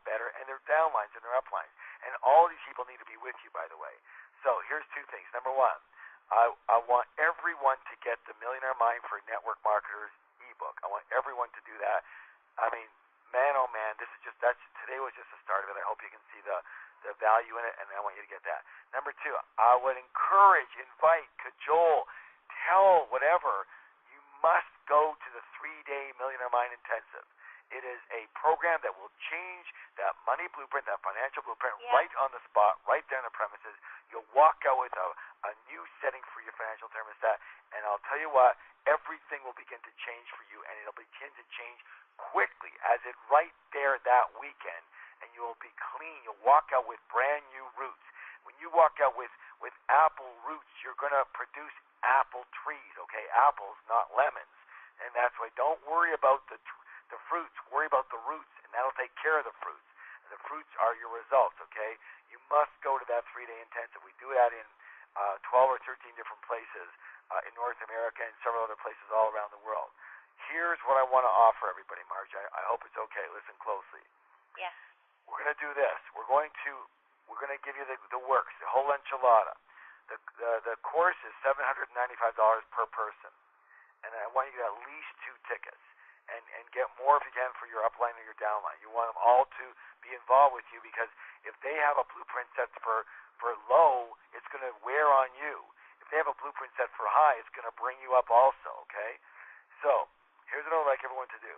better, and their downlines and their uplines. And all these people need to be with you, by the way. So here's two things. Number one, I want everyone to get the Millionaire Mind for Network Marketers ebook. I want everyone to do that. I mean, man, oh man, today was just the start of it. I hope you can see the value in it, and I want you to get that. Number two, I would encourage, invite, cajole, tell, whatever, you must go to the 3-day Millionaire Mind Intensive. It is a program that will change that money blueprint, that financial blueprint, right on the spot, right there on the premises. You'll walk out with a new setting for your financial thermostat, and I'll tell you what, everything will begin to change for you, and it'll begin to change quickly, as it right there that weekend, and you will be clean. You'll walk out with brand new roots. When you walk out with apple roots, you're going to produce apple trees, okay? Apples, not lemons. And that's why don't worry about the fruits. Worry about the roots, and that'll take care of the fruits. And the fruits are your results, okay? You must go to that 3-day intensive. We do that in 12 or 13 different places in North America and several other places all around the world. Here's what I want to offer everybody, Marge. I hope it's okay. Listen closely. Yeah. We're going to do this. We're going to give you the works, the whole enchilada. The course is $795 per person, and I want you to get at least 2 tickets, and get more if you can for your upline or your downline. You want them all to be involved with you, because if they have a blueprint set for low, it's going to wear on you. If they have a blueprint set for high, it's going to bring you up also. Okay, so here's what I'd like everyone to do.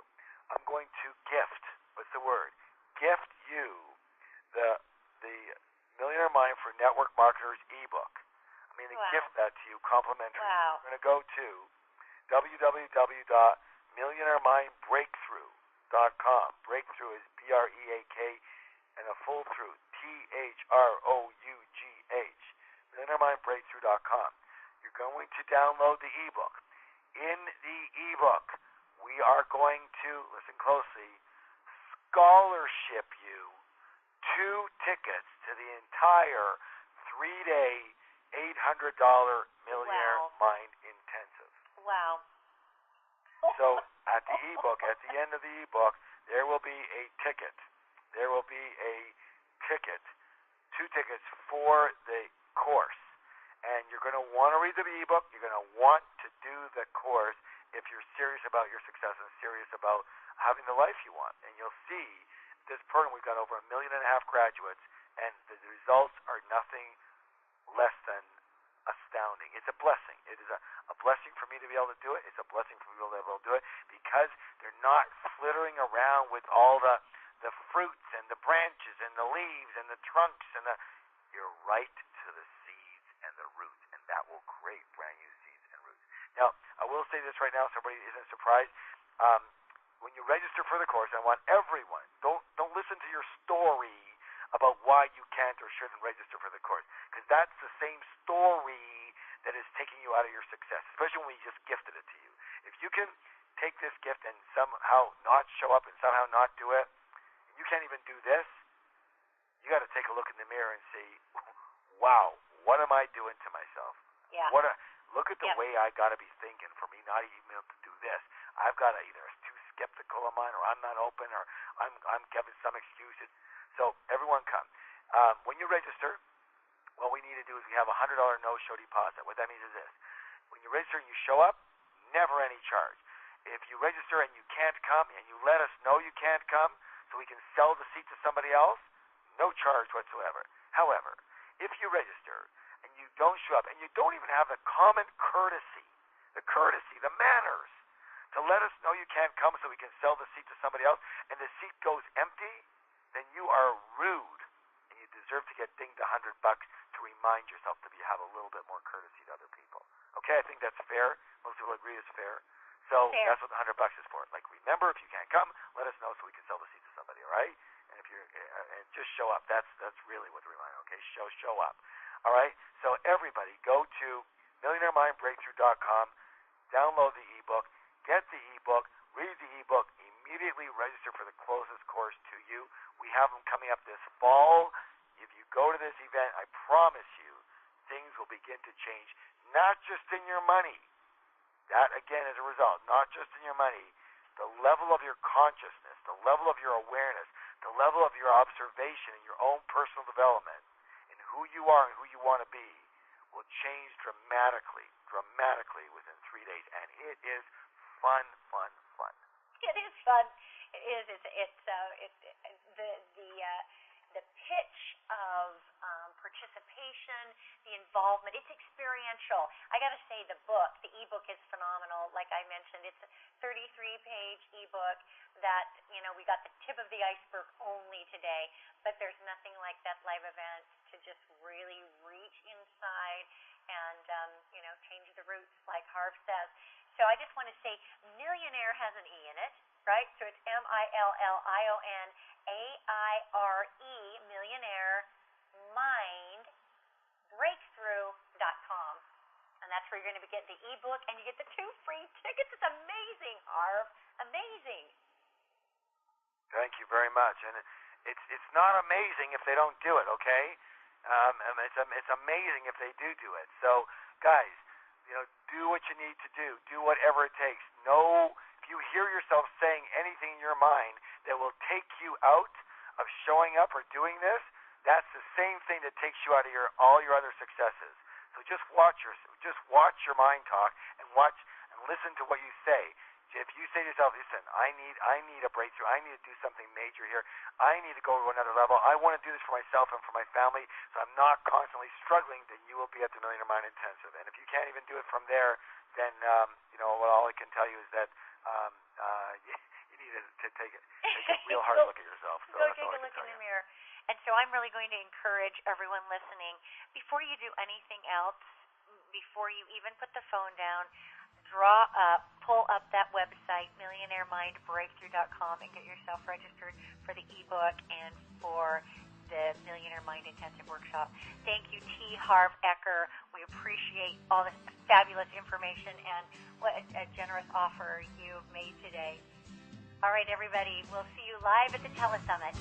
I'm going to gift. What's the word? Gift you the Millionaire Mind for Network Marketers ebook. I'm going to gift that to you complimentary. Wow. We're going to go to www.millionairemindbreakthrough.com. Breakthrough is BREAK and a full through THROUGH. Millionairemindbreakthrough.com. You're going to download the ebook. In the ebook, we are going to, listen closely, scholarship you 2 tickets to the entire 3-day $800 Millionaire Mind Intensive. Wow. So at the ebook, at the end of the ebook, there will be a ticket. There will be a ticket, 2 tickets for the course. And you're going to want to read the ebook. You're going to want to do the course if you're serious about your success and serious about having the life you want. And you'll see this program, we've got over 1.5 million graduates, and the results are nothing less than astounding. It's a blessing. It is a blessing for me to be able to do it. It's a blessing for people to be able to do it, because they're not flittering around with all the fruits and the branches and the leaves and the trunks and you're right to the seeds and the roots, and that will create brand new seeds and roots. Now, I will say this right now so everybody isn't surprised. When you register for the course, I want everyone, don't listen to your story about why you can't or shouldn't register for the course, because that's the same story that is taking you out of your success, especially when we just gifted it to you. If you can take this gift and somehow not show up and somehow not do it, and you can't even do this, you got to take a look in the mirror and say, wow, what am I doing to myself? Yeah. Look at the way I got to be thinking for me not even able to do this. I've got to either too skeptical of mine, or I'm not open, or I'm giving some excuses. So everyone come. When you register, what we need to do is we have a $100 no-show deposit. What that means is this. When you register and you show up, never any charge. If you register and you can't come and you let us know you can't come so we can sell the seat to somebody else, no charge whatsoever. However, if you register and you don't show up and you don't even have the common courtesy, the manners, to let us know you can't come so we can sell the seat to somebody else, and the seat goes empty, then you are rude, and you deserve to get dinged $100 to remind yourself to have a little bit more courtesy to other people. Okay, I think that's fair. Most people agree it's fair. So fair. That's what the $100 is for. Like, remember, if you can't come, let us know so we can sell the seat to somebody. All right, and if you're and just show up. That's really what the reminder. Okay, show up. All right. So everybody, go to MillionaireMindBreakthrough.com, download the ebook, get the ebook, read the ebook, immediately register for the closest course to you. We have them coming up this fall. If you go to this event, I promise you, things will begin to change, not just in your money. That, again, is a result, not just in your money. The level of your consciousness, the level of your awareness, the level of your observation and your own personal development, and who you are and who you want to be, will change dramatically within 3 days. And it is fun. It is fun. It is. The pitch of participation, the involvement. It's experiential. I got to say, the ebook is phenomenal. Like I mentioned, it's a 33-page ebook that, we got the tip of the iceberg only today, but there's nothing like that live event to just really reach inside and, change the roots, like Harv says. So I just want to say, Millionaire has an E in it, right? So it's MillionaireMindBreakthrough.com, and that's where you're going to get the ebook, and you get the 2 free tickets. It's amazing, Harv. Amazing. Thank you very much. And it's not amazing if they don't do it, okay? And it's amazing if they do it. So, guys, do what you need to do. Do whatever it takes. If you hear yourself saying anything in your mind that will take you out of showing up or doing this, that's the same thing that takes you out of all your other successes. So just watch your mind talk and listen to what you say. If you say to yourself, listen, I need a breakthrough. I need to do something major here. I need to go to another level. I want to do this for myself and for my family, so I'm not constantly struggling, then you will be at the Millionaire Mind Intensive. And if you can't even do it from there, then, all I can tell you is that you need to take a real hard look at yourself. So go take a look in the mirror. And so I'm really going to encourage everyone listening, before you do anything else, before you even put the phone down, pull up that website, MillionaireMindBreakthrough.com, and get yourself registered for the ebook and for the Millionaire Mind Intensive Workshop. Thank you, T. Harv Eker. We appreciate all this fabulous information and what a generous offer you've made today. All right, everybody, we'll see you live at the Telesummit.